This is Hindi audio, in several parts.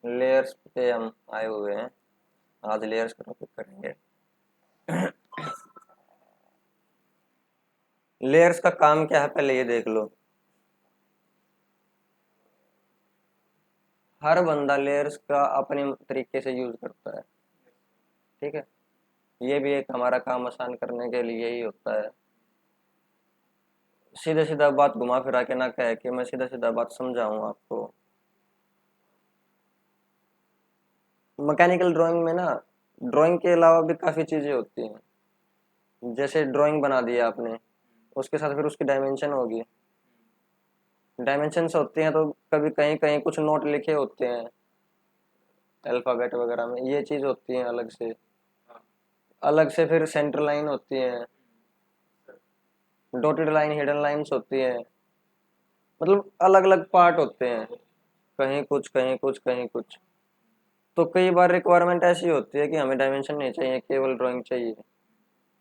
लेयर्स पे हम आए हुए हैं। आज लेयर्स का टॉपिक करेंगे। लेयर्स का काम क्या है पहले ये देख लो। हर बंदा लेयर्स का अपने तरीके से यूज करता है। ठीक है, ये भी एक हमारा काम आसान करने के लिए ही होता है। सीधा सीधा बात घुमा फिरा के ना कह के मैं सीधा सीधा बात समझाऊं आपको। मैकेनिकल ड्राइंग में ना, ड्राइंग के अलावा भी काफ़ी चीज़ें होती हैं। जैसे ड्राइंग बना दिया आपने, उसके साथ फिर उसकी डायमेंशन होगी। डायमेंशंस होती हैं तो कभी कहीं कहीं कुछ नोट लिखे होते हैं अल्फ़ाबेट वगैरह में, ये चीज़ होती है अलग से। अलग से फिर सेंटर लाइन होती है, डॉटेड लाइन, हिडन लाइंस होती है। मतलब अलग अलग पार्ट होते हैं, कहीं कुछ कहीं कुछ कहीं कुछ। तो कई बार रिक्वायरमेंट ऐसी होती है कि हमें डायमेंशन नहीं चाहिए, केवल ड्राइंग चाहिए।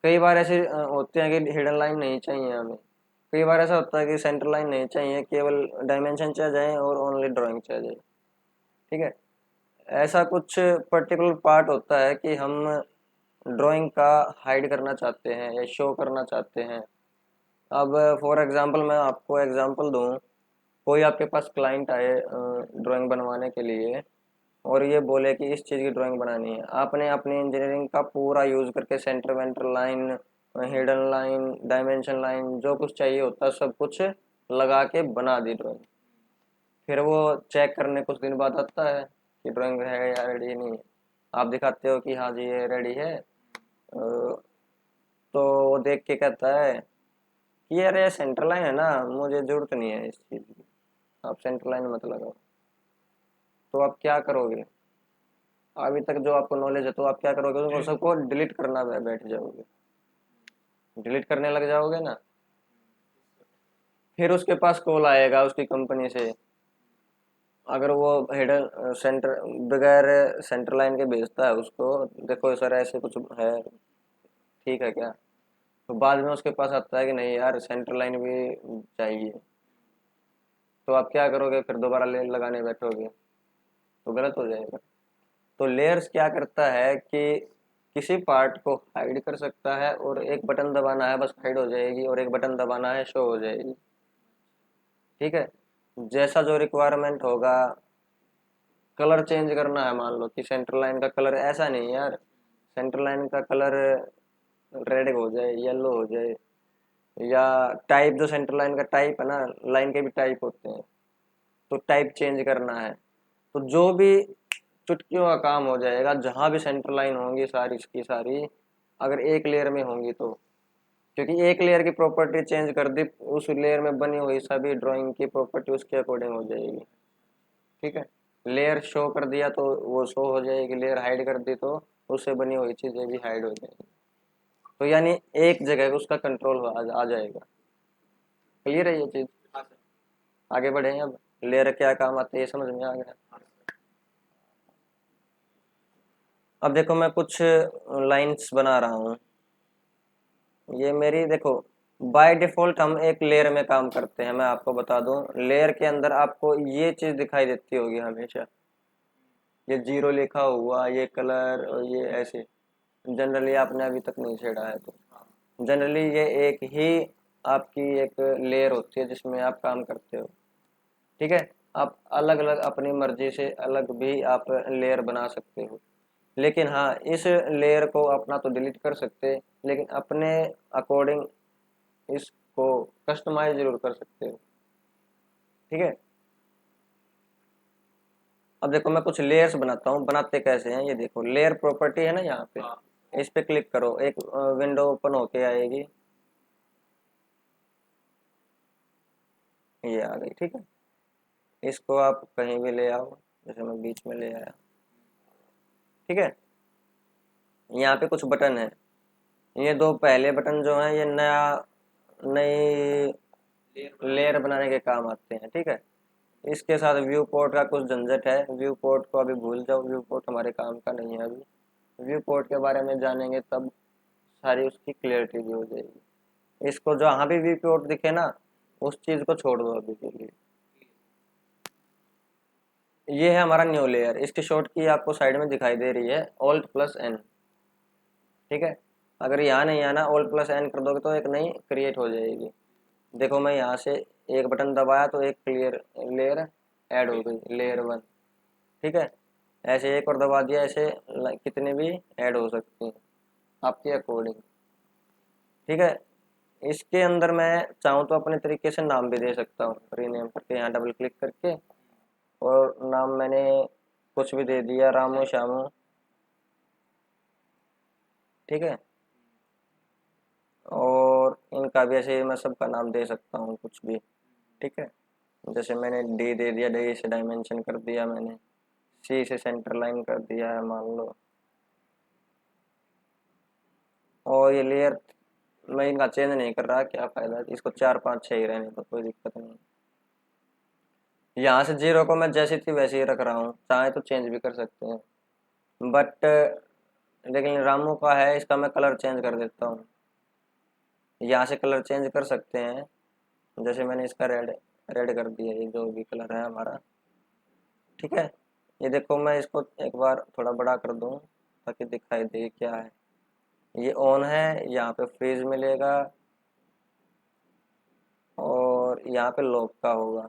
कई बार ऐसे होते हैं कि हिडन लाइन नहीं चाहिए हमें। कई बार ऐसा होता है कि सेंटर लाइन नहीं चाहिए, केवल डायमेंशन चाह जाए और ओनली ड्राइंग चाह जाए। ठीक है, ऐसा कुछ पर्टिकुलर पार्ट होता है कि हम ड्राइंग का हाइड करना चाहते हैं या शो करना चाहते हैं। अब फॉर एग्जांपल मैं आपको एग्जांपल दूं। कोई आपके पास क्लाइंट आए ड्राइंग बनवाने के लिए और ये बोले कि इस चीज़ की ड्राइंग बनानी है। आपने अपनी इंजीनियरिंग का पूरा यूज़ करके सेंटर वेंटर line, hidden line, dimension line, जो कुछ चाहिए होता है सब कुछ लगा के बना दी ड्राइंग। फिर वो चेक करने कुछ दिन बाद आता है कि ड्राइंग है या रेडी नहीं है। आप दिखाते हो कि हाँ जी ये रेडी है, तो वो देख के कहता है कि यार ये सेंटर लाइन है ना, मुझे जरूरत नहीं है इस चीज़ की, आप सेंटर लाइन मत लगाओ। तो आप क्या करोगे? अभी तक जो आपको नॉलेज है तो आप क्या करोगे, तो सबको डिलीट करना बैठ जाओगे, डिलीट करने लग जाओगे ना। फिर उसके पास कॉल आएगा उसकी कंपनी से। अगर वो हिडन सेंटर बगैर सेंटर लाइन के भेजता है उसको, देखो सर ऐसे कुछ है, ठीक है क्या? तो बाद में उसके पास आता है कि नहीं यार सेंटर लाइन भी चाहिए। तो आप क्या करोगे? फिर दोबारा लेयर लगाने बैठोगे तो गलत हो जाएगा। तो लेयर्स क्या करता है कि किसी पार्ट को हाइड कर सकता है, और एक बटन दबाना है बस हाइड हो जाएगी, और एक बटन दबाना है शो हो जाएगी। ठीक है, जैसा जो रिक्वायरमेंट होगा। कलर चेंज करना है, मान लो कि सेंटर लाइन का कलर ऐसा नहीं यार, सेंटर लाइन का कलर रेड हो जाए, येलो हो जाए, या टाइप, जो सेंटर लाइन का टाइप है ना, लाइन के भी टाइप होते हैं, तो टाइप चेंज करना है। तो जो भी चुटकियों का काम हो जाएगा, जहाँ भी सेंटर लाइन होंगी सारी की सारी, अगर एक लेयर में होंगी तो, क्योंकि एक लेयर की प्रॉपर्टी चेंज कर दी, उस लेयर में बनी हुई सभी ड्राइंग की प्रॉपर्टी उसके अकॉर्डिंग हो जाएगी। ठीक है, लेयर शो कर दिया तो वो शो हो जाएगी, लेयर हाइड कर दी तो उससे बनी हुई चीज़ें भी हाइड हो जाएगी। तो यानी एक जगह उसका कंट्रोल आ जाएगा। क्लियर है ये चीज़? आगे बढ़े अब, लेयर क्या काम आते हैं ये समझ में आ गया। अब देखो मैं कुछ लाइंस बना रहा हूँ। ये मेरी देखो, बाय डिफ़ॉल्ट हम एक लेयर में काम करते हैं। मैं आपको बता दूं, लेयर के अंदर आपको ये चीज़ दिखाई देती होगी हमेशा, ये जीरो लिखा हुआ, ये कलर और ये ऐसे। जनरली आपने अभी तक नहीं छेड़ा है तो जनरली ये एक ही आपकी एक लेयर होती है जिसमें आप काम करते हो। ठीक है, आप अलग अलग अपनी मर्जी से अलग भी आप लेयर बना सकते हो। लेकिन हाँ, इस लेयर को अपना तो डिलीट कर सकते, लेकिन अपने अकॉर्डिंग इसको कस्टमाइज जरूर कर सकते हो। ठीक है, अब देखो मैं कुछ लेयर्स बनाता हूँ। बनाते कैसे हैं ये देखो, लेयर प्रॉपर्टी है ना यहाँ पे, इस पे क्लिक करो, एक विंडो ओपन होके आएगी, ये आ गई। ठीक है, इसको आप कहीं भी ले आओ, जैसे मैं बीच में ले आया। ठीक है, यहाँ पे कुछ बटन है, ये दो पहले बटन जो हैं ये नई लेयर बनाने के काम आते हैं। ठीक है, इसके साथ व्यू पोर्ट का कुछ झंझट है, व्यू पोर्ट को अभी भूल जाओ, व्यू पोर्ट हमारे काम का नहीं है अभी। व्यू पोर्ट के बारे में जानेंगे तब सारी उसकी क्लियरिटी भी हो जाएगी। इसको जहाँ भी व्यू पोर्ट दिखे ना, उस चीज़ को छोड़ दो अभी के लिए। ये है हमारा न्यू लेयर। इसकी शॉर्ट की आपको साइड में दिखाई दे रही है Alt+N। ठीक है, अगर यहाँ नहीं आना Alt+N कर दोगे तो एक नई क्रिएट हो जाएगी। देखो मैं यहाँ से एक बटन दबाया तो एक क्लियर लेयर ऐड हो गई, लेयर 1। ठीक है, ऐसे एक और दबा दिया, ऐसे कितने भी ऐड हो सकती हैं आपके अकॉर्डिंग। ठीक है, इसके अंदर मैं चाहूँ तो अपने तरीके से नाम भी दे सकता हूँ, रीनेम करके यहाँ डबल क्लिक करके, और नाम मैंने कुछ भी दे दिया, रामू श्यामू। ठीक है, और इनका भी ऐसे मैं सबका नाम दे सकता हूँ कुछ भी। ठीक है, जैसे मैंने डी दे दिया, डी से डायमेंशन कर दिया मैंने, सी से सेंटर लाइन कर दिया है मान लो। और ये लेयर मैं इनका चेंज नहीं कर रहा, क्या फायदा, इसको 4 5 6 ही रहने तो कोई दिक्कत नहीं। यहाँ से 0 को मैं जैसी थी वैसे ही रख रहा हूँ, चाहे तो चेंज भी कर सकते हैं, बट लेकिन रामू का है, इसका मैं कलर चेंज कर देता हूँ। यहाँ से कलर चेंज कर सकते हैं, जैसे मैंने इसका रेड रेड कर दिया, ये जो भी कलर है हमारा। ठीक है, ये देखो मैं इसको एक बार थोड़ा बड़ा कर दूँ ताकि दिखाई दे क्या है। ये ऑन है, यहाँ पे फ्रीज मिलेगा और यहाँ पे लॉक का होगा।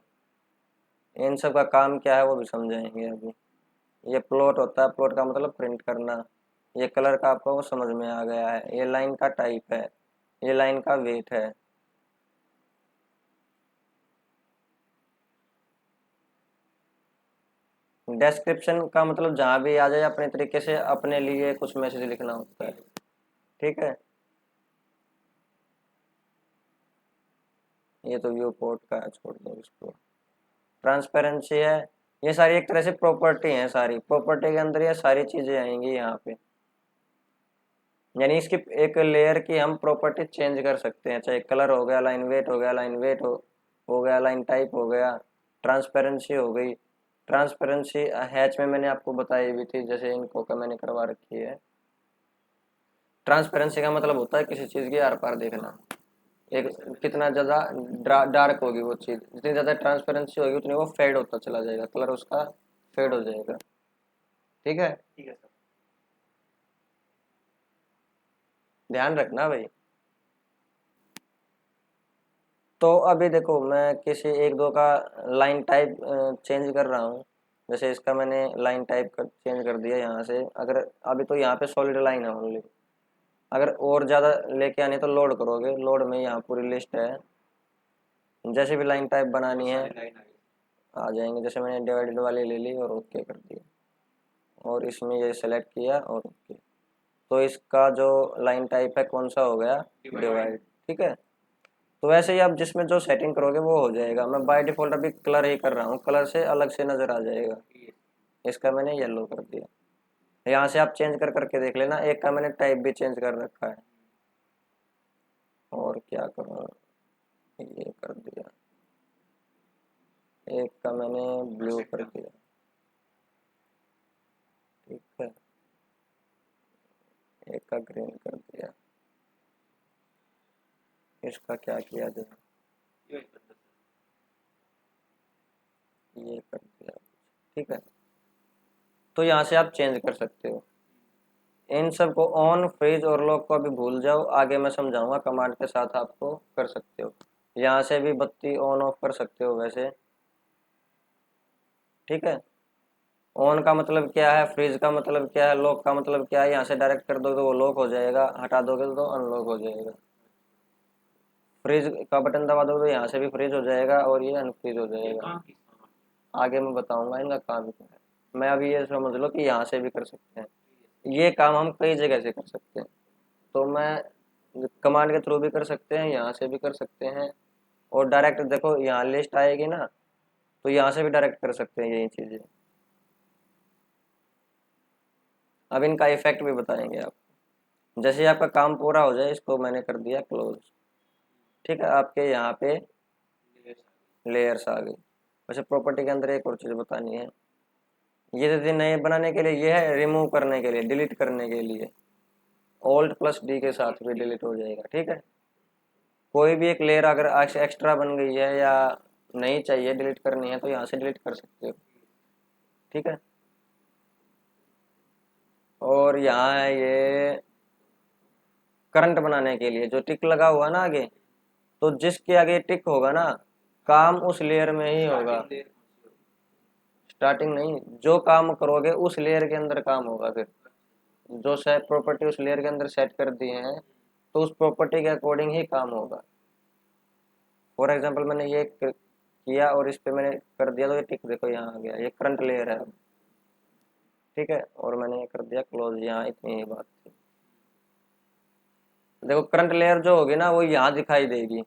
इन सब का काम क्या है वो भी समझाएंगे अभी। ये प्लॉट होता है, प्लॉट का मतलब प्रिंट करना। ये कलर का आपको वो समझ में आ गया है। ये लाइन का टाइप है, ये लाइन का वेट है। डिस्क्रिप्शन का मतलब जहाँ भी आ जाए अपने तरीके से अपने लिए कुछ मैसेज लिखना होता है। ठीक है, ये तो व्यू पोर्ट का है, छोड़ दो इसको। ट्रांसपेरेंसी है, ये सारी एक तरह से प्रॉपर्टी है, सारी प्रॉपर्टी के अंदर ये सारी चीजें आएंगी यहाँ पे। यानी इसकी एक लेयर की हम प्रॉपर्टी चेंज कर सकते हैं, चाहे कलर हो गया, लाइन वेट हो गया, लाइन वेट हो गया, लाइन टाइप हो गया, ट्रांसपेरेंसी हो गई। ट्रांसपेरेंसी हैच में मैंने आपको बताई भी थी, जैसे इनको का मैंने करवा रखी है। ट्रांसपेरेंसी का मतलब होता है किसी चीज़ की आर पार देखना। एक कितना ज़्यादा डार्क होगी वो चीज़, जितनी ज़्यादा ट्रांसपेरेंसी होगी उतनी वो फेड होता चला जाएगा, कलर उसका फेड हो जाएगा। ठीक है, ठीक है सर। ध्यान रखना भाई। तो अभी देखो मैं किसी एक दो का लाइन टाइप चेंज कर रहा हूँ। जैसे इसका मैंने लाइन टाइप कर चेंज कर दिया यहाँ से। अगर अभी तो यहाँ पे सॉलिड लाइन है ओनली, अगर और ज़्यादा लेके आनी तो लोड करोगे, लोड में यहाँ पूरी लिस्ट है, जैसे भी लाइन टाइप बनानी है लाइन आ गई। आ जाएंगे। जैसे मैंने डिवाइडेड वाली ले ली और ओके कर दिया, और इसमें ये सेलेक्ट किया और ओके। तो इसका जो लाइन टाइप है कौन सा हो गया, डिवाइड। ठीक है, तो वैसे ही आप जिसमें जो सेटिंग करोगे वो हो जाएगा। मैं बाय डिफॉल्ट अभी कलर ही कर रहा हूँ, कलर से अलग से नज़र आ जाएगा। इसका मैंने येलो कर दिया, यहाँ से आप चेंज कर करके देख लेना। एक का मैंने टाइप भी चेंज कर रखा है, और क्या करूँ, ये कर दिया। एक का मैंने ब्लू कर दिया। ठीक है, एक का ग्रीन कर दिया। इसका क्या किया जाए, ये कर दिया। ठीक है, तो यहाँ से आप चेंज कर सकते हो। इन सब को ऑन, फ्रीज और लॉक को अभी भूल जाओ, आगे मैं समझाऊंगा, कमांड के साथ आपको कर सकते हो। यहाँ से भी बत्ती ऑन ऑफ कर सकते हो वैसे। ठीक है, ऑन का मतलब क्या है, फ्रीज का मतलब क्या है, लॉक का मतलब क्या है। यहाँ से डायरेक्ट कर दो तो वो लॉक हो जाएगा, हटा दोगे तो अनलॉक हो जाएगा। फ्रीज का बटन दबा दोगे तो यहाँ से भी फ्रीज हो जाएगा और ये अनफ्रीज हो जाएगा। आगे मैं बताऊंगा इनका काम क्या है। मैं अभी ये समझ लो कि यहाँ से भी कर सकते हैं, ये काम हम कई जगह से कर सकते हैं। तो मैं कमांड के थ्रू भी कर सकते हैं, यहाँ से भी कर सकते हैं, और डायरेक्ट देखो यहाँ लिस्ट आएगी ना, तो यहाँ से भी डायरेक्ट कर सकते हैं यही चीज़ें। अब इनका इफेक्ट भी बताएंगे आप। जैसे ही आपका काम पूरा हो जाए, इसको मैंने कर दिया क्लोज। ठीक है, आपके यहाँ पे लेयर्स आ गई। वैसे प्रॉपर्टी के अंदर एक और चीज़ बतानी है, ये यदि नए बनाने के लिए, ये है रिमूव करने के लिए, डिलीट करने के लिए Alt+D के साथ भी डिलीट हो जाएगा। ठीक है, कोई भी एक लेयर अगर एक्स्ट्रा बन गई है या नहीं चाहिए डिलीट करनी है तो यहाँ से डिलीट कर सकते हो। ठीक है। और यहाँ है ये करंट बनाने के लिए जो टिक लगा हुआ ना आगे, तो जिसके आगे टिक होगा ना, काम उस लेयर में ही होगा। स्टार्टिंग नहीं, जो काम करोगे उस लेयर के अंदर काम होगा। फिर जो सेट प्रॉपर्टी उस लेयर के अंदर सेट कर दिए हैं, तो उस प्रॉपर्टी के अकॉर्डिंग ही काम होगा। फॉर एग्जांपल मैंने ये किया और इस पे मैंने कर दिया, तो ये टिक देखो यहाँ आ गया, ये करंट लेयर है अब। ठीक है, और मैंने ये कर दिया क्लोज, यहाँ इतनी ही बात थी। देखो करंट लेयर जो होगी ना, वो यहाँ दिखाई देगी।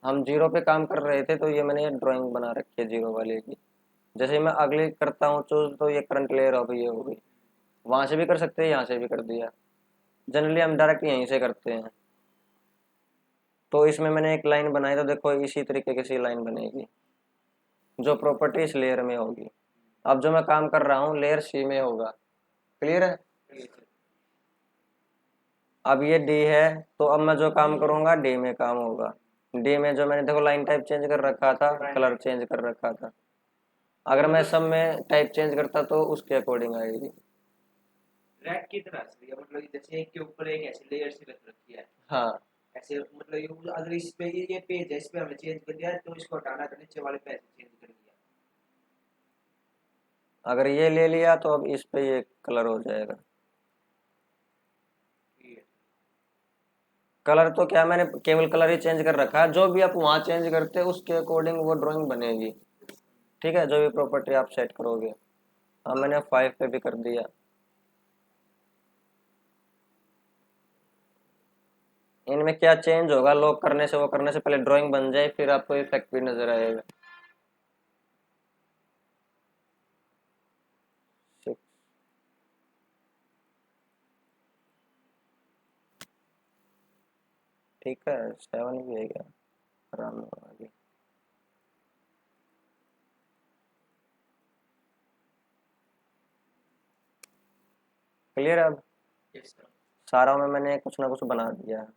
हम जीरो पे काम कर रहे थे, तो ये मैंने ड्राइंग बना रखी है जीरो वाले की। जैसे ही मैं अगले करता हूँ चूज, तो ये करंट लेयर हो गई, ये हो गई। वहां से भी कर सकते हैं, यहाँ से भी कर दिया। जनरली हम डायरेक्ट यहीं से करते हैं। तो इसमें मैंने एक लाइन बनाई, तो देखो इसी तरीके की सी लाइन बनेगी जो प्रॉपर्टी इस लेयर में होगी। अब जो मैं काम कर रहा हूँ लेयर सी में होगा। क्लियर है? अब ये डी है, तो अब मैं जो काम करूंगा डी में काम होगा। डी में जो मैंने देखो लाइन टाइप चेंज कर रखा था, कलर चेंज कर रखा था। अगर मैं सब में टाइप चेंज करता तो उसके अकॉर्डिंग आएगी। रेड की तरह से, मतलब जैसे एक के ऊपर एक ऐसी लेयर सी रख रखी है। हाँ, ऐसे मतलब ये अगर इस पे ये पेज है, इस पे हमने चेंज कर दिया तो इसको हटाना है, तो नीचे वाले पे ऐसे चेंज कर दिया। अगर ये ले लिया तो अब इस पे ये कलर हो जाएगा। कलर तो क्या, मैंने केवल कलर ही चेंज कर रखा है। जो भी आप वहां चेंज करते हैं उसके अकॉर्डिंग वो ड्राइंग बनेगी। ठीक है, जो भी प्रॉपर्टी आप सेट करोगे। अब मैंने 5 पे भी कर दिया। इनमें क्या चेंज होगा, लॉक करने से वो करने से पहले ड्राइंग बन जाए, फिर आपको इफेक्ट भी नजर आएगा। 6। ठीक है, 7 भी है क्या, आराम से आगे। क्लियर है? अब सारा में मैंने कुछ ना कुछ बना दिया है।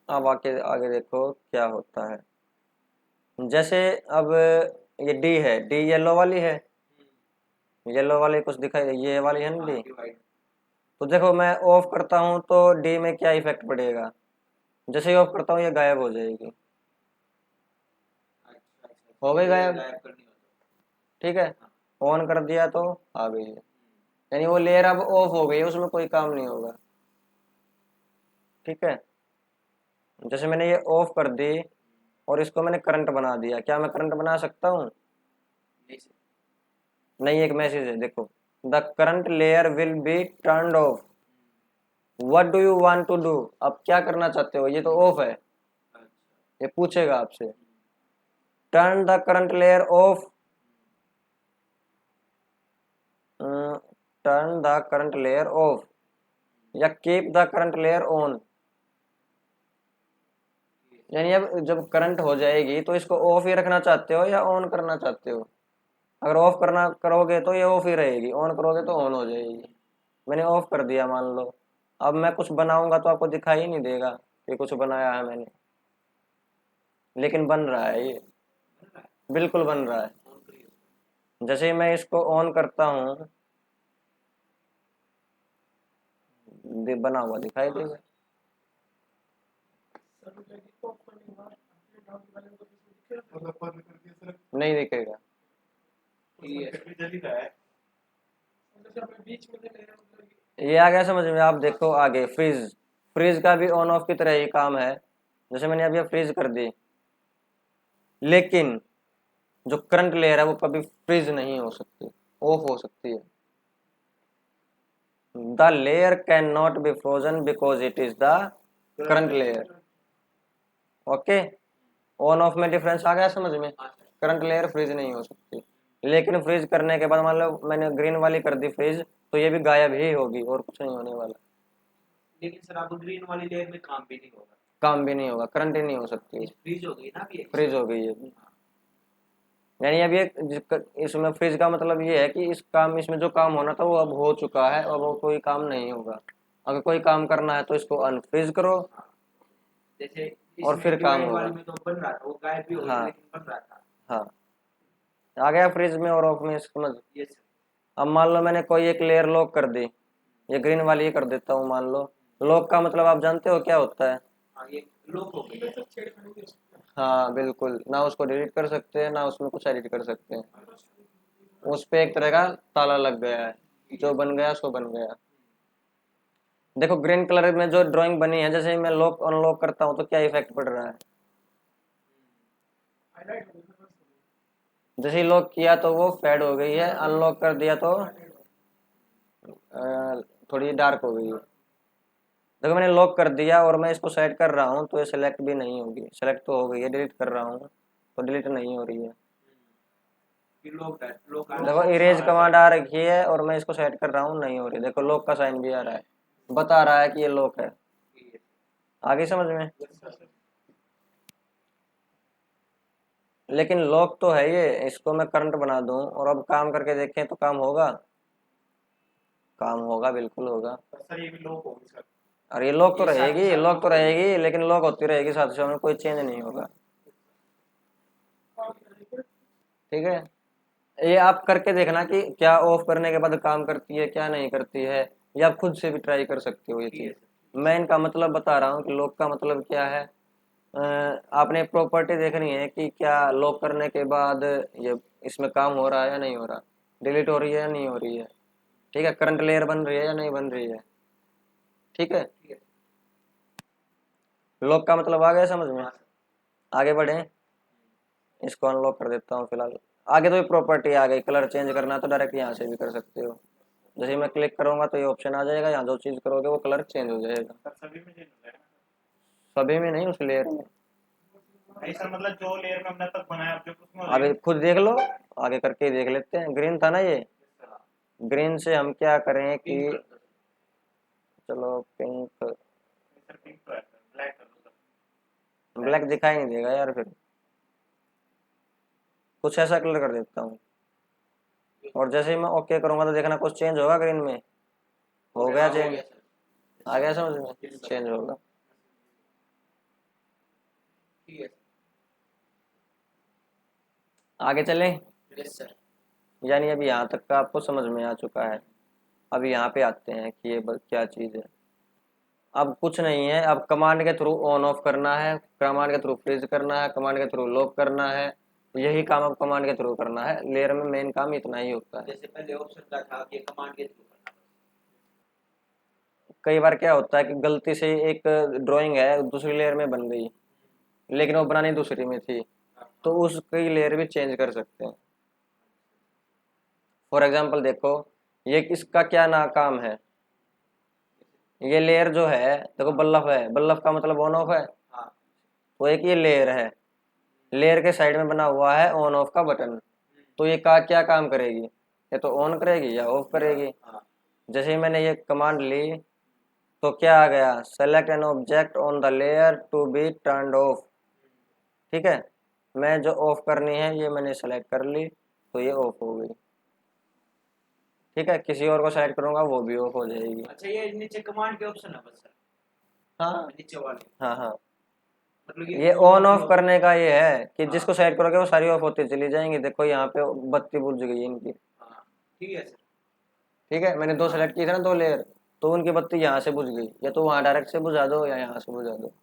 अब आगे आगे देखो क्या होता है। जैसे अब ये डी है, डी येलो वाली है, येलो वाली कुछ दिखाई, ये वाली है ना डी। तो देखो मैं ऑफ करता हूँ तो डी में क्या इफेक्ट पड़ेगा, जैसे ही ऑफ करता हूँ ये गायब हो जाएगी। हो गई गायब। ठीक है, ऑन कर दिया तो आ गई है। यानी वो लेयर अब ऑफ हो गई है, उसमें कोई काम नहीं होगा। ठीक है, जैसे मैंने ये ऑफ कर दी और इसको मैंने करंट बना दिया, क्या मैं करंट बना सकता हूँ? नहीं, एक मैसेज है देखो, the current layer will be turned off. What do you want to do, अब क्या करना चाहते हो, ये तो ऑफ है, ये पूछेगा आपसे। Turn the current layer off, turn the current layer off, या keep the current layer on. यानी अब जब करंट हो जाएगी तो इसको ऑफ ही रखना चाहते हो या ऑन करना चाहते हो? अगर ऑफ करना करोगे तो ये ऑफ ही रहेगी, ऑन करोगे तो ऑन हो जाएगी। मैंने ऑफ कर दिया मान लो। अब मैं कुछ बनाऊंगा तो आपको दिखाई ही नहीं देगा कि कुछ बनाया है मैंने, लेकिन बन रहा है ये, बिल्कुल बन रहा है। जैसे ही मैं इसको ऑन करता हूँ, बना हुआ दिखाई देगा। नहीं दिखेगा। ये आ गया समझ में? आप देखो आगे फ्रीज, फ्रीज का भी ऑन ऑफ की तरह ही काम है। जैसे मैंने अभी फ्रीज कर दी, लेकिन जो करंट लेयर है वो कभी फ्रीज नहीं हो सकती, ऑफ हो सकती है। The layer can not be frozen because it is the current layer. Okay, on off में डिफरेंस आ गया समझ में? करंट लेयर फ्रीज नहीं हो सकती, लेकिन फ्रीज करने के बाद मान लो मैंने ग्रीन वाली कर दी फ्रीज, तो ये भी गायब ही होगी और कुछ नहीं होने वाला। लेकिन सर अब ग्रीन वाली लेयर में काम भी नहीं होगा। काम भी नहीं होगा, करंट ही नहीं हो सकती, फ्रीज हो गई ना अभी, फ्रीज हो गई है। यानी अब ये इसमें फ्रीज का मतलब ये है कि इस काम, इसमें जो काम होना था वो अब हो चुका है, अब वो कोई काम नहीं होगा। अगर कोई काम करना है तो इसको अनफ्रीज करो, जैसे और फिर काम होगा। वाली में तो बन रहा था, वो गायब भी हो गया, हाँ लेकिन बन रहा था। हाँ, आ गया फ्रिज में और ऑफ में समझ। ये सर। अब मान लो मैंने कोई एक लेयर लॉक कर दी, ये ग्रीन वाली ही कर देता हूँ मान लो। लॉक का मतलब आप जानते हो क्या होता है? हाँ ये लॉक हो गई। हाँ बिल्कुल, ना उसको डिलीट कर सकते हैं ना उसमें कुछ एडिट कर सकते हैं। उस पे एक तरह का ताला लग गया है, जो बन गया सो बन गया। देखो ग्रीन कलर में जो ड्राइंग बनी है, जैसे ही मैं लॉक अनलॉक करता हूँ तो क्या इफेक्ट पड़ रहा है? जैसे ही लॉक किया तो वो फेड हो गई है, अनलॉक कर दिया तो थोड़ी डार्क हो गई है। देखो मैंने लॉक कर दिया और मैं इसको सेलेक्ट कर रहा हूँ तो ये सेलेक्ट भी नहीं होगी, सेलेक्ट तो हो गई है, डिलीट कर रहा हूँ तो डिलीट नहीं हो रही है। लॉक है, लॉक देखो इरेज कमांड आ रखी है और मैं इसको सेलेक्ट कर रहा हूँ, नहीं हो रही। देखो लॉक का साइन भी आ रहा है, बता रहा है कि ये लॉक है। आगे समझ में? लेकिन लॉक तो है ये, इसको मैं करंट बना दूं और अब काम करके देखें तो काम होगा? काम होगा, बिल्कुल होगा। सर ये भी लॉक होगी सर। और ये लॉक तो ये साथ रहेगी, ही साथ लॉक lock तो होगी। रहेगी, लेकिन लॉक होती रहेगी साथ साथ में, कोई चेंज नहीं होगा। ठीक है, ये आप करके देखना कि क्या ऑफ करने के बाद काम करती है क्या नहीं करती है, या आप खुद से भी ट्राई कर सकते हो ये ठीक है चीज़। सर। मैं इनका मतलब बता रहा हूँ कि लॉक का मतलब क्या है। आपने प्रॉपर्टी देखनी है कि क्या लॉक करने के बाद ये इसमें काम हो रहा है या नहीं हो रहा, डिलीट हो रही है या नहीं हो रही है। ठीक है, करंट लेयर बन रही है या नहीं बन रही है। ठीक है, ठीक है। लॉक का मतलब आ गया समझ में? हाँ सर। आगे बढ़े, इसको अनलॉक कर देता हूँ फिलहाल। आगे तो ये प्रॉपर्टी आ गई, कलर चेंज करना है तो डायरेक्ट यहाँ से भी कर सकते हो। जैसे ही मैं क्लिक करूंगा तो ये ऑप्शन आ जाएगा, यहाँ जो चीज़ करोगे वो कलर चेंज हो जाएगा। सर सभी में चेंज हो जाएगा। सभी में नहीं, उस लेयर में। नहीं सर, मतलब जो लेयर में हमने तक बनाया अब जो उसमें हो अभी जाएगा। खुद देख लो, आगे करके ही देख लेते हैं। ग्रीन था ना ये, ग्रीन से हम क्या करें कि पिंक कर दो सर। चलो पिंक। सर पिंक तो है सर, ब्लैक कर दो सर। ब्लैक दिखाई नहीं देगा यार, फिर कुछ ऐसा कलर कर देता हूँ। और जैसे ही मैं ओके करूंगा तो देखना कुछ चेंज होगा ग्रीन में। हो गया हाँ, हो चेंज, गया सर। आ गया समझ में? Yes sir. चेंज होगा। ठीक है आगे चलें? सर। Yes sir. यानी अभी यहाँ तक का आपको समझ में आ चुका है। अब यहाँ पे आते हैं कि ये क्या चीज़ है। अब कुछ नहीं है, अब कमांड के थ्रू ऑन ऑफ करना है, कमांड के थ्रू फ्रीज करना है, कमांड के थ्रू लॉक करना है। यही काम अब कमांड के थ्रू करना है। लेयर में मेन काम इतना ही होता है। जैसे पहले ऑप्शन का था कि कमांड के थ्रू करना। कई बार क्या होता है कि गलती से एक ड्राइंग है दूसरी लेयर में बन गई, लेकिन वो बनानी दूसरी में थी, हाँ, तो उसकी लेयर भी चेंज कर सकते हैं। फॉर एग्जाम्पल देखो, ये इसका क्या ना काम है। ये लेयर जो है, देखो बल्लफ है, बल्लफ का मतलब ऑन ऑफ है। हाँ। तो एक ये लेयर है, लेयर के साइड में बना हुआ है ऑन ऑफ का बटन। तो ये का क्या काम करेगी, ये तो ऑन करेगी या ऑफ करेगी। हाँ। जैसे ही मैंने ये कमांड ली तो क्या आ गया, select an object on the layer to be turned off. ठीक है, मैं जो ऑफ करनी है ये मैंने सेलेक्ट कर ली तो ये ऑफ हो गई। ठीक है, किसी और को सेलेक्ट करूंगा वो भी ऑफ हो जाएगी। अच्छा ये नीचे कमांड के ऑप्शन है बस सर, हाँ नीचे वाले। हाँ हाँ, मतलब ये ऑन ऑन ऑफ ऑफ। करने का ये है कि हाँ। जिसको सेलेक्ट करोगे वो सारी ऑफ होती चली जाएंगी। देखो यहाँ पे बत्ती बुझ गई इनकी। हाँ ठीक है सर। ठीक है, मैंने दो हाँ। सेलेक्ट की थी ना, दो लेयर, तो उनकी बत्ती यहाँ से बुझ गई, या तो वहाँ डायरेक्ट से बुझा दो या यहाँ से बुझा दो।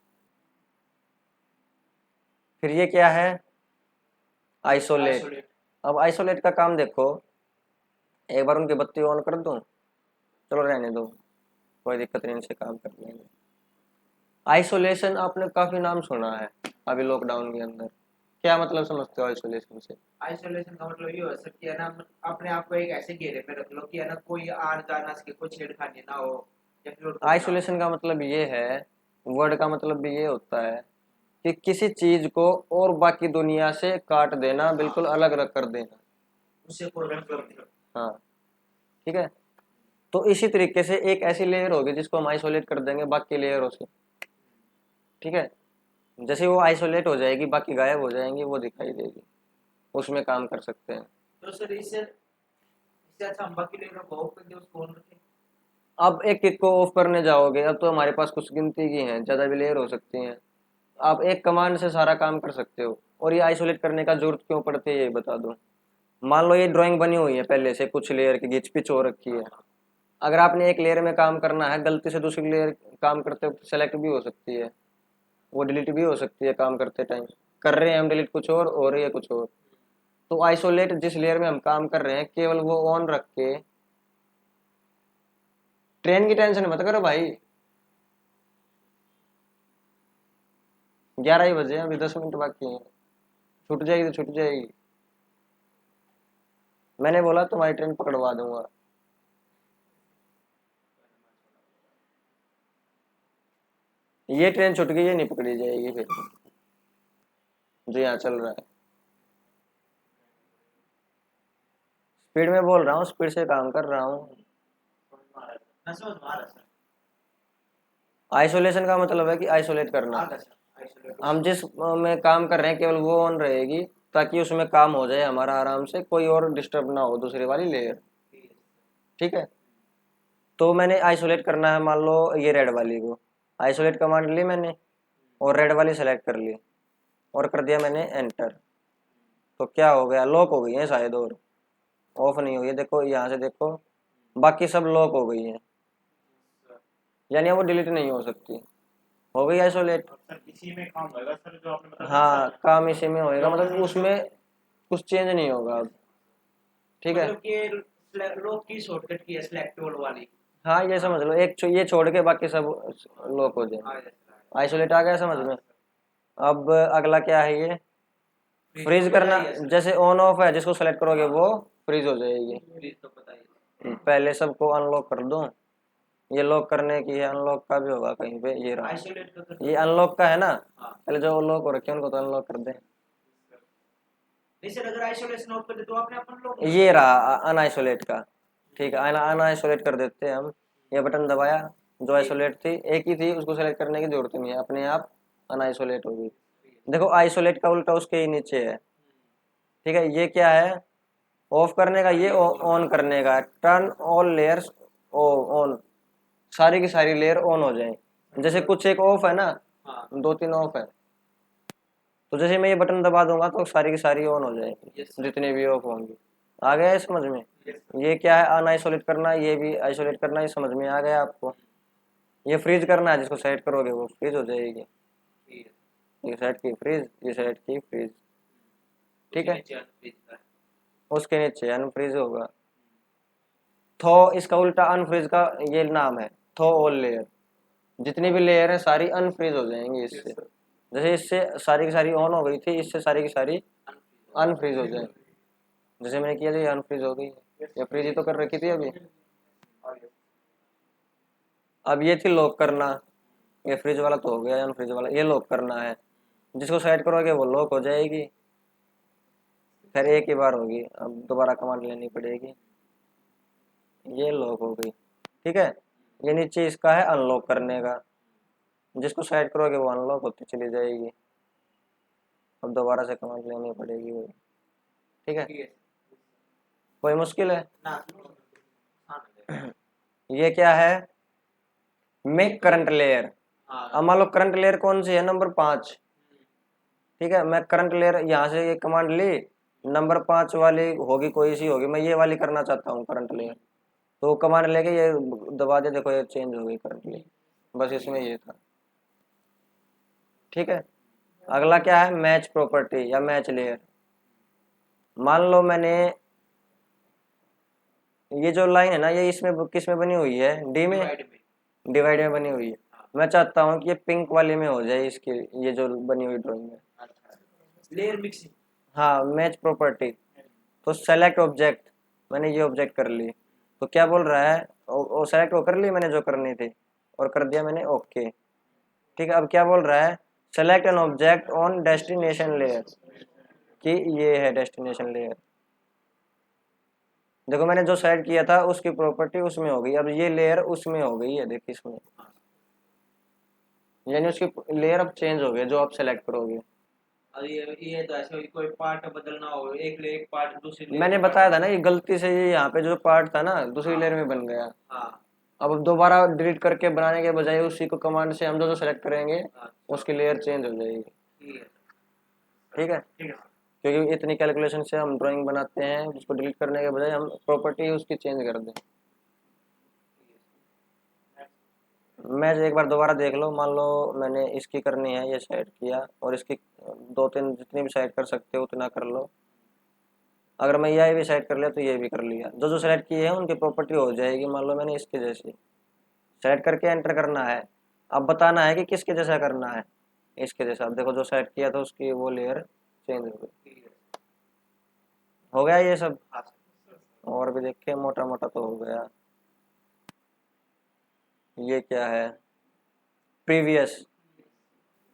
फिर ये क्या है, आइसोलेट। आइसोलेट। अब आइसोलेट का काम देखो, एक बार उनकी बत्ती ऑन कर दूं, चलो रहने दो, कोई दिक्कत नहीं, इनसे काम कर लेंगे। आइसोलेशन आपने काफी नाम सुना है अभी लॉकडाउन के अंदर। क्या मतलब समझते हो आइसोलेशन से? आइसोलेशन का मतलब ये हो सकती है ना, अपने आप को एक ऐसे घेरे में रख लो कि है ना कोई आर जा ना सके, कोई छेड़खानी ना हो, या फिर और कुछ ना हो। आइसोलेशन का मतलब ये है, वर्ड का मतलब भी ये होता है कि किसी चीज को और बाकी दुनिया से काट देना, बिल्कुल अलग रख कर देना। उससे प्रोग्राम कर दिया। हाँ, ठीक है। तो इसी तरीके से एक ऐसी लेयर होगी जिसको हम आइसोलेट कर देंगे बाकी लेयरों से। ठीक है, जैसे वो आइसोलेट हो जाएगी बाकी गायब हो जाएंगी, वो दिखाई देगी, उसमें काम कर सकते हैं। तो सर इससे इससे अच्छा हम बाकी लेकर को ऑफ कर दे, उसको ऑन रखें। अब एक एक को ऑफ करने जाओगे, अब तो हमारे पास कुछ गिनती की हैं, ज़्यादा भी लेयर हो सकती हैं। आप एक कमांड से सारा काम कर सकते हो, और ये आइसोलेट करने का जरूरत क्यों पड़ती है ये बता दो। मान लो ये ड्राइंग बनी हुई है पहले से, कुछ लेयर की घिच पिच हो रखी है। अगर आपने एक लेयर में काम करना है, गलती से दूसरी लेयर काम करते वक्त सेलेक्ट भी हो सकती है, वो डिलीट भी हो सकती है काम करते टाइम। कर रहे हैं हम डिलीट कुछ और हो रही है कुछ और। तो आइसोलेट जिस लेयर में हम काम कर रहे हैं केवल वो ऑन रख के, ट्रेन की टेंशन मत करो भाई, 11 ही बजे हैं, अभी 10 मिनट बाकी हैं। छूट जाएगी तो छूट जाएगी। मैंने बोला तुम्हारी ट्रेन पकड़वा दूंगा। ये ट्रेन छूट गई, ये नहीं पकड़ी जाएगी फिर, जो यहाँ चल रहा है। स्पीड में बोल रहा हूँ, स्पीड से काम कर रहा हूँ। मैं समझ में आ रहा सर। आइसोलेशन का मतलब है कि आइसोलेट करना। आ गया सर, आइसोलेट। हम जिस में काम कर रहे हैं केवल वो ऑन रहेगी, ताकि उसमें काम हो जाए हमारा आराम से, कोई और डिस्टर्ब ना हो दूसरी वाली लेयर। ठीक है। तो मैंने आइसोलेट करना है, मान लो ये रेड वाली को आइसोलेट कमांड ली मैंने, और रेड वाली सेलेक्ट कर ली और कर दिया मैंने एंटर। तो क्या हो गया, लॉक हो गई है शायद, और ऑफ नहीं हुई है। देखो यहाँ से देखो, बाकी सब लॉक हो गई है, यानी वो डिलीट नहीं हो सकती। हो गई आइसोलेट। सर इसी में काम होएगा सर, जो आपने बताया ना हाँ, सर। काम इसी में होएगा, मतलब उसमें कुछ चेंज नहीं होगा अब। ठीक है। मतलब कि लॉक की शॉर्टकट की है, सिलेक्ट ऑल वाली। हाँ, ये समझ लो, ये छोड़ के बाकी सब लॉक हो जाए। आ गया सर। आइसोलेट आ गया समझ में। अब अगला क्या है, ये फ्रीज तो करना। बताइए सर। जैसे ऑन ऑफ है, जिसको सेलेक्ट करोगे वो फ्रीज हो जाएगी। फ्रीज तो बताइए। पहले सबको अनलॉक कर दो। ये लॉक करने की है, अनलॉक का भी होगा कहीं पे, ये रहा। आइसोलेट का तो ये अनलॉक का है ना, हाँ। पहले जो लॉक हो रखे हैं उनको तो अनलॉक कर दे। नहीं सर, अगर आइसोलेशन ऑफ कर दे तो आपने अपन लोग ये रहा अनआइसोलेट का। ठीक है, अनआइसोलेट कर देते हैं हम। ये बटन दबाया, जो आइसोलेट थी एक ही थी, उसको सेलेक्ट करने की जरूरत नहीं है, अपने आप अनआइसोलेट होगी। देखो आइसोलेट का उल्टा उसके ही नीचे है। ठीक है, ये क्या है, ऑफ करने का, ये ऑन करने का। टर्न ऑल लेयर्स ऑन, सारी की सारी लेयर ऑन हो जाए। जैसे कुछ एक ऑफ है ना, हाँ। 2-3 ऑफ है, तो जैसे मैं ये बटन दबा दूंगा तो सारी की सारी ऑन हो जाएगी, Yes, sir. जितनी भी ऑफ होंगी। आ गया है समझ में। Yes, sir. ये क्या है, अनआइसोलेट करना, ये भी आइसोलेट करना, ये समझ में आ गया आपको। ये फ्रीज करना है, जिसको सेट करोगे वो फ्रीज हो जाएगी। ठीक है। ये सेट की फ्रीज, ये सेट की फ्रीज। ठीक है, उसके नीचे unfreeze का है। उसके नीचे अनफ्रीज होगा। थो, इसका उल्टा अनफ्रीज का ये नाम है, थो ऑल लेयर। जितनी भी लेयर है सारी अनफ्रीज हो जाएंगी इससे। जैसे इससे सारी की सारी ऑन हो गई थी, इससे सारी की सारी Unfreeze। अनफ्रीज हो जाए। जैसे मैंने किया था, ये अनफ्रीज हो गई, या फ्रीज ही तो कर रखी थी अभी। अब ये थी लॉक करना, ये फ्रिज वाला तो हो गया, अनफ्रीज वाला ये लॉक करना है। जिसको सेट करोगे वो लॉक हो जाएगी। फिर एक ही बार होगी, अब दोबारा कमांड लेनी पड़ेगी। ये लॉक हो गई। ठीक है, ये नीचे इसका है अनलॉक करने का, जिसको सेट करोगे वो अनलॉक होती चली जाएगी। अब दोबारा से कमांड लेनी पड़ेगी वही। ठीक है, ठीक है। कोई मुश्किल है। ना हाँ। ये क्या है, मेक करंट लेयर। हाँ। अब मान लो करंट लेयर कौन सी है, नंबर 5। ठीक है, मैं करंट लेयर यहाँ से ये कमांड ली, नंबर 5 वाली होगी, कोई सी होगी, मैं ये वाली करना चाहता हूँ करंट लेयर। तो कमांड लेके ये दबा दे, देखो ये चेंज हो गई करंट लेयर। बस इसमें ये था। ठीक है, अगला क्या है, मैच प्रॉपर्टी या मैच लेयर। मान लो मैंने ये जो लाइन है ना, ये इसमें किस में बनी हुई है, डी में, Divide में। डिवाइड में बनी हुई है। मैं चाहता हूँ कि ये पिंक वाले में हो जाए, इसकी ये जो बनी हुई ड्राइंग में। अच्छा। Layer mixing. हाँ, मैच प्रॉपर्टी। तो सेलेक्ट ऑब्जेक्ट, मैंने ये ऑब्जेक्ट कर ली। तो क्या बोल रहा है, वो सेलेक्ट वो कर ली मैंने जो करनी थी, और कर दिया मैंने ओके। ठीक है, अब क्या बोल रहा है, select an object on destination layer, कि ये है डेस्टिनेशन लेयर। देखो मैंने जो सेलेक्ट किया था उसकी प्रॉपर्टी उसमें हो गई, अब ये लेयर उसमें हो गई है, देखिए इसमें, यानी उसकी लेयर अब चेंज हो गई जो आप सेलेक्ट करोगे। और ये तो ऐसे कोई पार्ट बदलना हो, एक पार्ट दूसरी layer मैंने में बताया था पार्ट। ना, ये गलती से ये यहाँ पे जो पार्ट था ना दूसरी हाँ। लेयर में बन गया। हाँ। अब दोबारा डिलीट करके बनाने के बजाय उसी को कमांड से हम जो जो सेलेक्ट करेंगे हाँ। उसकी लेयर चेंज हो जाएगी। ठीक है। ठीक है, ठीक है। क्योंकि इतनी कैलकुलेशन से हम ड्राइंग बनाते हैं, उसको डिलीट करने के बजाय हम प्रॉपर्टी उसकी चेंज कर दें। मैं एक बार दोबारा देख लो, मान लो मैंने इसकी करनी है, ये सेट किया, और इसकी दो तीन जितनी भी सेट कर सकते हो उतना कर लो। अगर मैं ये भी सेट कर लिया तो ये भी कर लिया, जो जो सेलेक्ट किए हैं उनकी प्रॉपर्टी हो जाएगी। मान लो मैंने इसके जैसी सेलेक्ट करके एंटर करना है, अब बताना है कि किसके जैसा करना है। इसके जैसा, अब देखो जो सेलेक्ट किया था उसकी वो लेयर चेंज हो गई। हो गया ये सब। और भी देखे, मोटा मोटा तो हो गया। ये क्या है, प्रीवियस,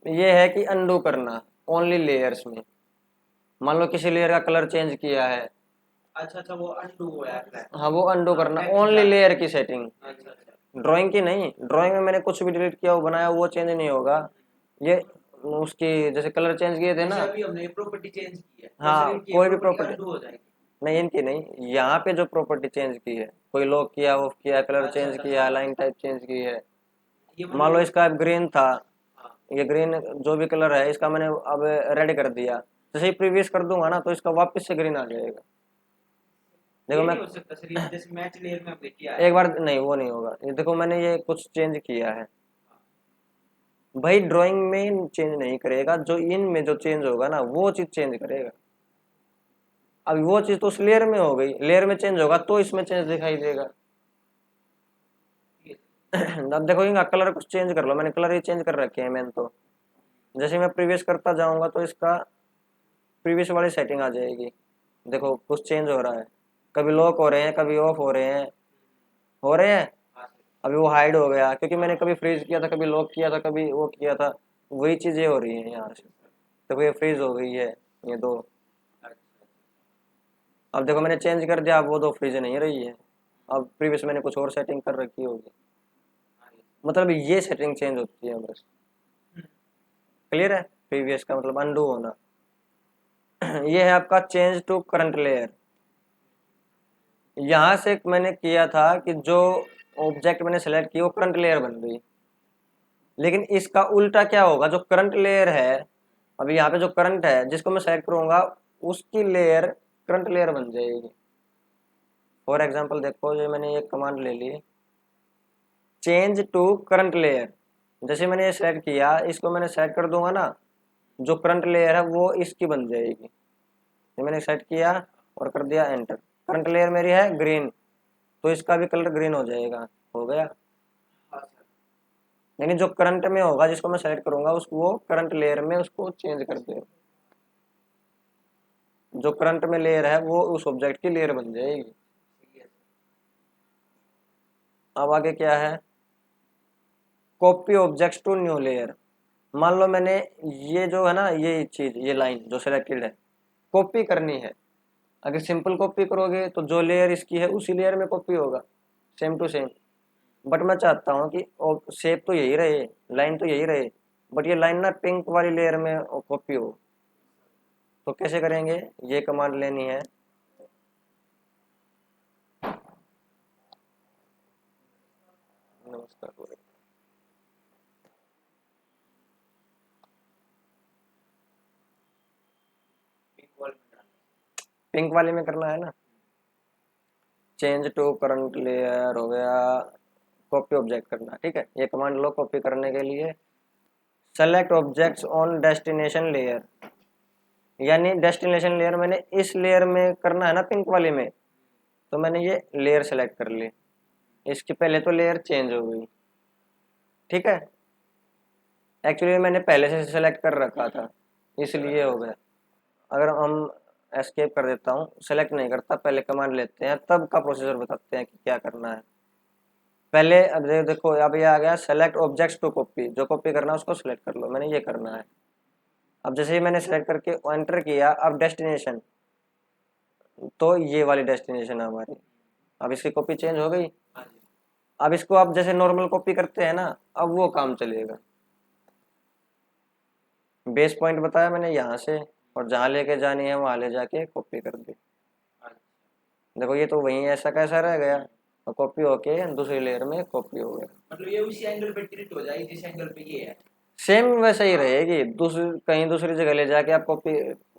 ये है कि अनडू करना ओनली लेयर्स में। मान लो किसी लेयर का कलर चेंज किया है, अच्छा, वो अनडू हो यार। हाँ वो अनडू करना, next ओनली बार। लेयर की सेटिंग, अच्छा, ड्राइंग की नहीं। ड्राइंग में मैंने कुछ भी डिलीट किया, वो बनाया, वो चेंज नहीं होगा। ये उसकी जैसे कलर चेंज किए थे ना, जैसे अभी हमने प्रॉपर्टी चेंज की है, हाँ तो इनकी कोई भी property प्रॉपर्टी, undo हो जाएगी। नहीं इनकी नहीं, यहाँ पे जो प्रॉपर्टी चेंज की है, कोई लॉक किया, ऑफ किया, कलर अच्छा, चेंज अच्छा, किया, अच्छा। लाइन टाइप चेंज की है। ये मान लो इसका ग्रीन था, हाँ, ये ग्रीन जो भी कलर है इसका मैंने अब रेड कर दिया, जैसे ही प्रीवियस कर दूंगा ना तो इसका वापस से ग्रीन आ जाएगा। देखो ये मैं नहीं हो सकता सर, ये जैसे मैच लेयर में हमने किया है। एक बार, नहीं वो नहीं होगा। ये देखो मैंने ये कुछ चेंज किया है, भाई ड्राइंग में चेंज नहीं करेगा, जो इन में जो चेंज होगा ना वो चीज चेंज करेगा। अब वो चीज तो उस लेयर में हो गई, लेयर में चेंज होगा तो इसमें चेंज दिखाई देगा। अब देखो इनका कलर कुछ चेंज कर लो, मैंने कलर ही चेंज कर रखे हैं मैंने तो। जैसे मैं प्रीवियस करता जाऊंगा तो इसका प्रीवियस वाली सेटिंग आ जाएगी। देखो कुछ चेंज हो रहा है, कभी लॉक हो रहे हैं, कभी ऑफ हो रहे हैं, हो रहे हैं। हाँ सर। अभी वो हाइड हो गया क्योंकि मैंने कभी फ्रीज किया था, कभी लॉक किया था, कभी वो किया था, वही चीजें हो रही हैं यहाँ से। तो ये फ्रीज हो गई है, ये दो। अब देखो मैंने चेंज कर दिया, अब वो दो फ्रीज नहीं रही है, अब प्रीवियस मैंने कुछ और सेटिंग कर रखी होगी। मतलब ये सेटिंग चेंज होती है बस। क्लियर है, प्रीवियस का मतलब अनडू होना। ये है आपका चेंज टू करंट लेयर। यहाँ से मैंने किया था कि जो ऑब्जेक्ट मैंने सेलेक्ट किया वो करंट लेयर बन गई, लेकिन इसका उल्टा क्या होगा, जो करंट लेयर है, अभी यहाँ पे जो करंट है जिसको मैं सेलेक्ट करूंगा उसकी लेयर करंट लेयर बन जाएगी। फॉर एग्जांपल देखो, ये मैंने ये कमांड ले ली, चेंज टू करंट लेयर। जैसे मैंने ये सेलेक्ट किया, इसको मैंने सेलेक्ट कर दूंगा ना, जो करंट लेयर है वो इसकी बन जाएगी। ये मैंने सेट किया और कर दिया एंटर, करंट लेयर मेरी है ग्रीन, तो इसका भी कलर ग्रीन हो जाएगा। हो गया, हाँ सर। यानी जो करंट में होगा जिसको मैं सेलेक्ट करूंगा उसको वो करंट लेयर में उसको चेंज कर देगा। जो करंट में लेयर है वो उस ऑब्जेक्ट की लेयर बन जाएगी। सही है। अब आगे क्या है, copy objects to new layer. मान लो मैंने ये जो है ना, ये चीज, ये लाइन जो सिलेक्टेड है, कॉपी करनी है। अगर सिंपल कॉपी करोगे तो जो लेयर इसकी है उसी लेयर में कॉपी होगा, सेम टू सेम। बट मैं चाहता हूँ कि शेप तो यही रहे, लाइन तो यही रहे, बट ये लाइन ना पिंक वाली लेयर में कॉपी हो। तो कैसे करेंगे, ये कमांड लेनी है, नमस्कार, पिंक वाले में करना है ना। चेंज टू करंट लेयर हो गया, कॉपी ऑब्जेक्ट करना, ठीक है। ये कमांड लो कॉपी करने के लिए, select objects on destination layer, यानी डेस्टिनेशन लेयर मैंने इस लेयर में करना है ना, पिंक वाले में, तो मैंने ये लेयर सेलेक्ट कर ली, इसकी पहले तो लेयर चेंज हो गई, ठीक है। एक्चुअली मैंने पहले से सेलेक्ट कर रखा था इसलिए हो गया। अगर हम एस्केप कर देता हूँ, सेलेक्ट नहीं करता, पहले कमांड लेते हैं, तब का प्रोसीजर बताते हैं कि क्या करना है। पहले अब देखो, अब ये आ गया सेलेक्ट ऑब्जेक्ट्स टू कॉपी, जो कॉपी करना है उसको सेलेक्ट कर लो, मैंने ये करना है। अब जैसे ही मैंने सेलेक्ट करके एंटर किया, अब डेस्टिनेशन, तो ये वाली डेस्टिनेशन है हमारी, अब इसकी कॉपी चेंज हो गई। हाँ जी। अब इसको आप जैसे नॉर्मल कॉपी करते हैं ना, अब वो काम चलेगा। बेस पॉइंट बताया मैंने यहाँ से, और जहाँ लेके जानी है वहाँ ले जाके कॉपी कर दी। देखो ये तो वहीं ऐसा कैसा रह गया, और कॉपी होके दूसरी लेयर में कॉपी हो गया। मतलब ये उसी एंगल पे टिल्ट हो जाएगी जिस एंगल पे ये है। सेम वैसे ही रहेगी, दूसरी कहीं दूसरी जगह ले जाके आप कॉपी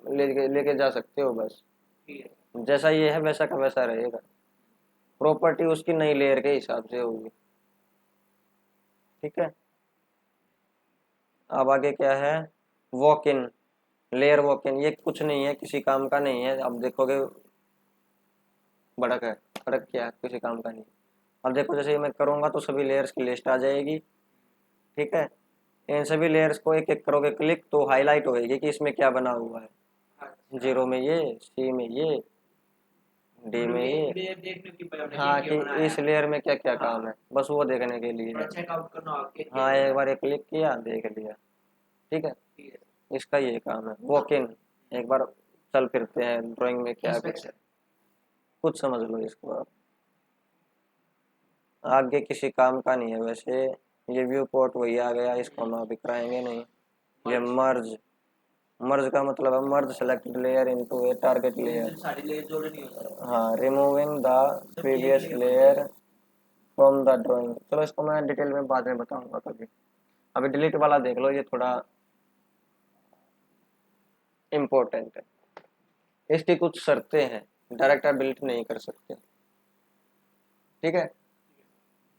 लेके जा सकते हो बस। ठीक है। जैसा ये है वैसा का वैसा रहेगा, प्रॉपर्टी उसकी नई लेयर के हिसाब से होगी। ठीक है। अब आगे क्या है, walk in layer. Walk in ये कुछ नहीं है, किसी काम का नहीं है। अब देखोगे भड़क है, भड़क क्या है, किसी काम का नहीं। अब देखो जैसे मैं करूँगा तो सभी लेयर्स की लिस्ट आ जाएगी। ठीक है। इन सभी लेयर्स को एक एक करोगे क्लिक तो हाईलाइट होएगी कि इसमें क्या बना हुआ है। अच्छा। 0 में ये, C में ये, D में ये। लेयर देखने की पहले हमने हाँ क्या कि बनाया इस है। लेयर में क्या क्या हाँ। काम है, बस वो देखने के लिए है। चेकआउट करना हो क्या क्या हाँ एक बनाया बार एक क्लिक किया देख लिया। ठीक है। ठीक है। इसका ये काम है वॉक इन। एक बार चल फिरते हैं ड्राइंग में क्या कुछ, इंस्पेक्शन। कुछ समझ लो इसको आप। आगे किसी काम का नहीं है वैसे। ये व्यू पोर्ट वही आ गया, इसको हम अभी कराएंगे नहीं। ये मर्ज, मर्ज का मतलब है मर्ज सेलेक्टेड लेयर इनटू ए टारगेट लेयर। सारी लेयर जोड़नी होती है। हाँ, रिमूविंग द सब प्रीवियस एक लेयर फ्रॉम द ड्राइंग। चलो इसको मैं डिटेल में बाद में बताऊंगा कभी। अभी डिलीट वाला देख लो, ये थोड़ा इम्पोर्टेंट है। इसकी कुछ शर्तें हैं, डायरेक्ट आप डिलीट नहीं कर सकते। ठीक है।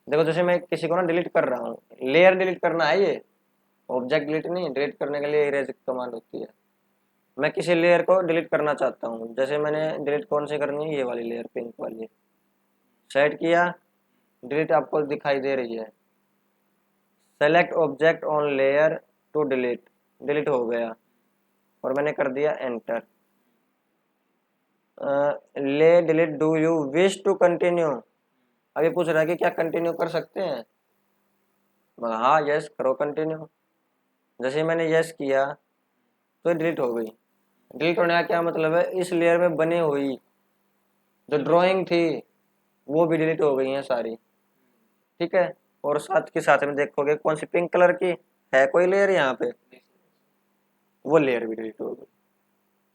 देखो जैसे मैं किसी को ना डिलीट कर रहा हूँ, लेयर डिलीट करना है ये, ऑब्जेक्ट डिलीट नहीं। डिलीट करने के लिए इरेज कमांड होती है। मैं किसी लेयर को डिलीट करना चाहता हूँ, जैसे मैंने डिलीट कौन सी करनी है, ये वाली लेयर पिंक वाली। सेट किया, डिलीट आपको दिखाई दे रही है। Select object on layer to delete, delete हो गया और मैंने कर दिया एंटर। ले delete do you wish to continue. अभी पूछ रहा है कि क्या कंटिन्यू कर सकते हैं। हाँ यस करो कंटिन्यू। जैसे मैंने यस किया तो डिलीट हो गई। डिलीट होने का क्या मतलब है, इस लेयर में बनी हुई जो ड्राइंग थी वो भी डिलीट हो गई है सारी। ठीक है। और साथ के साथ में देखोगे कौन सी पिंक कलर की है कोई लेयर यहाँ पे, वो लेयर भी डिलीट हो गई।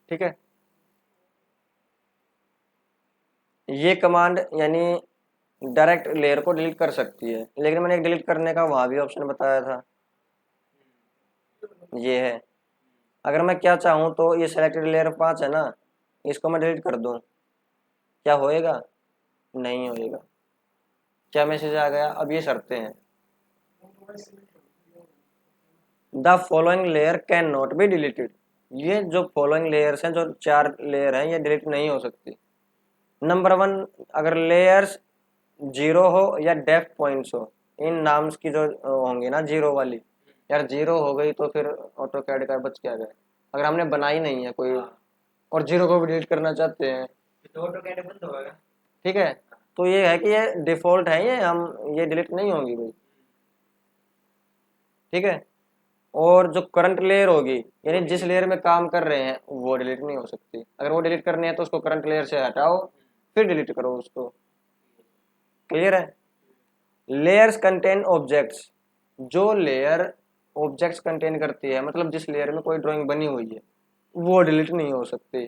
ठीक है। ये कमांड यानी डायरेक्ट लेयर को डिलीट कर सकती है, लेकिन मैंने एक डिलीट करने का वहां भी ऑप्शन बताया था, ये है। अगर मैं क्या चाहूँ तो ये सेलेक्टेड लेयर 5 है ना, इसको मैं डिलीट कर दूं, क्या होएगा, नहीं होएगा। क्या मैसेज आ गया, अब ये शर्तें हैं। The following layer can not be deleted. ये जो फॉलोइंग लेयर्स हैं, जो 4 लेयर हैं, ये डिलीट नहीं हो सकती। नंबर 1, अगर लेयर्स 0 हो या डेफ पॉइंट्स हो, इन नाम्स की जो होंगी ना 0 वाली, यार 0 हो गई तो फिर ऑटो कैड का बच क्या गया। अगर हमने बनाई नहीं है कोई और 0 को भी डिलीट करना चाहते हैं, तो ऑटो कैड बंद होगा। ठीक है, तो ये है कि ये डिफॉल्ट है, ये हम ये डिलीट नहीं होंगी भाई। ठीक है। और जो करंट लेयर होगी, यानी जिस लेयर में काम कर रहे हैं, वो डिलीट नहीं हो सकती। अगर वो डिलीट करनी है तो उसको करंट लेयर से हटाओ फिर डिलीट करो उसको। क्लियर है। लेयर्स कंटेन ऑब्जेक्ट्स, जो लेयर ऑब्जेक्ट्स कंटेन करती है, मतलब जिस लेयर में कोई ड्राइंग बनी हुई है, वो डिलीट नहीं हो सकती।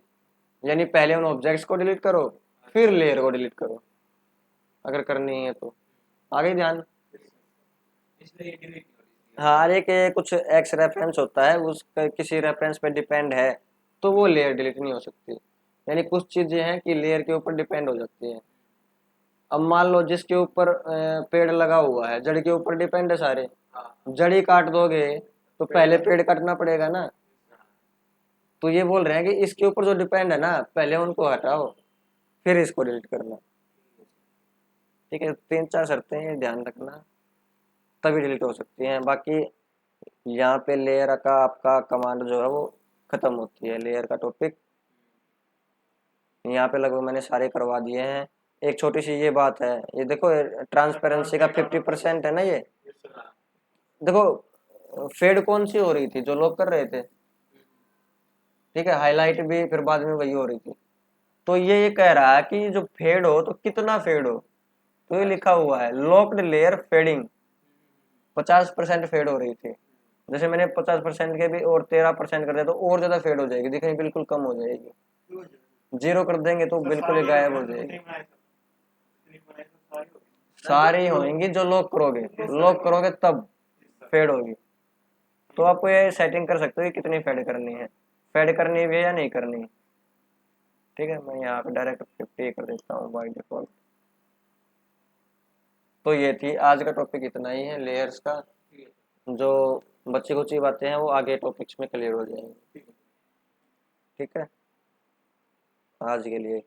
यानी पहले उन ऑब्जेक्ट्स को डिलीट करो फिर लेयर को डिलीट करो, अगर करनी है तो। आगे ध्यान। इसलिए डिलीट नहीं हो रही। हाँ एक कुछ एक्स रेफरेंस होता है, उसका किसी रेफरेंस पे डिपेंड है तो वो लेयर डिलीट नहीं हो सकती। यानी कुछ चीजें हैं कि लेयर के ऊपर डिपेंड हो जाती हैं। अब मान लो जिसके ऊपर पेड़ लगा हुआ है, जड़ के ऊपर डिपेंड है सारे, जड़ ही काट दोगे तो पहले पेड़ काटना पड़ेगा ना। तो ये बोल रहे हैं कि इसके ऊपर जो डिपेंड है ना, पहले उनको हटाओ फिर इसको डिलीट करना। ठीक है। 3-4 शर्तें हैं, ध्यान रखना, तभी डिलीट हो सकती हैं। बाकी यहाँ पे लेयर का आपका कमांड जो है वो खत्म होती है, लेयर का टॉपिक यहाँ पे लगभग मैंने सारे करवा दिए हैं। एक छोटी सी ये बात है, ये देखो ट्रांसपेरेंसी का 50% है ना ये। देखो फेड कौन सी हो रही थी, जो लोग कर रहे थे। ठीक है। हाईलाइट भी फिर बाद में वही हो रही थी। तो ये कह रहा है कि जो फेड हो तो कितना फेड हो, तो ये लिखा हुआ है लॉक्ड लेयर फेडिंग 50% फेड हो रही थी। जैसे मैंने 50% के भी और 13% कर दिया तो और ज्यादा फेड हो जाएगी, दिखनी बिल्कुल कम हो जाएगी। 0 कर देंगे तो बिल्कुल ही गायब हो जाएगी। सारी होंगी जो लॉक करोगे, लॉक करोगे तब फेड होगी। तो आपको ये सेटिंग कर सकते हो कि कितनी फेड करनी है। फेड करनी भी है या नहीं करनी। ठीक है, मैं यहाँ पे डायरेक्ट 50 कर देता हूँ बाई डिफॉल्ट। तो ये थी आज का टॉपिक, इतना ही है लेयर्स का। ठीक है। जो बच्ची कुची बातें हैं वो आगे टॉपिक्स में क्लियर हो जाएंगी। ठीक है, आज के लिए।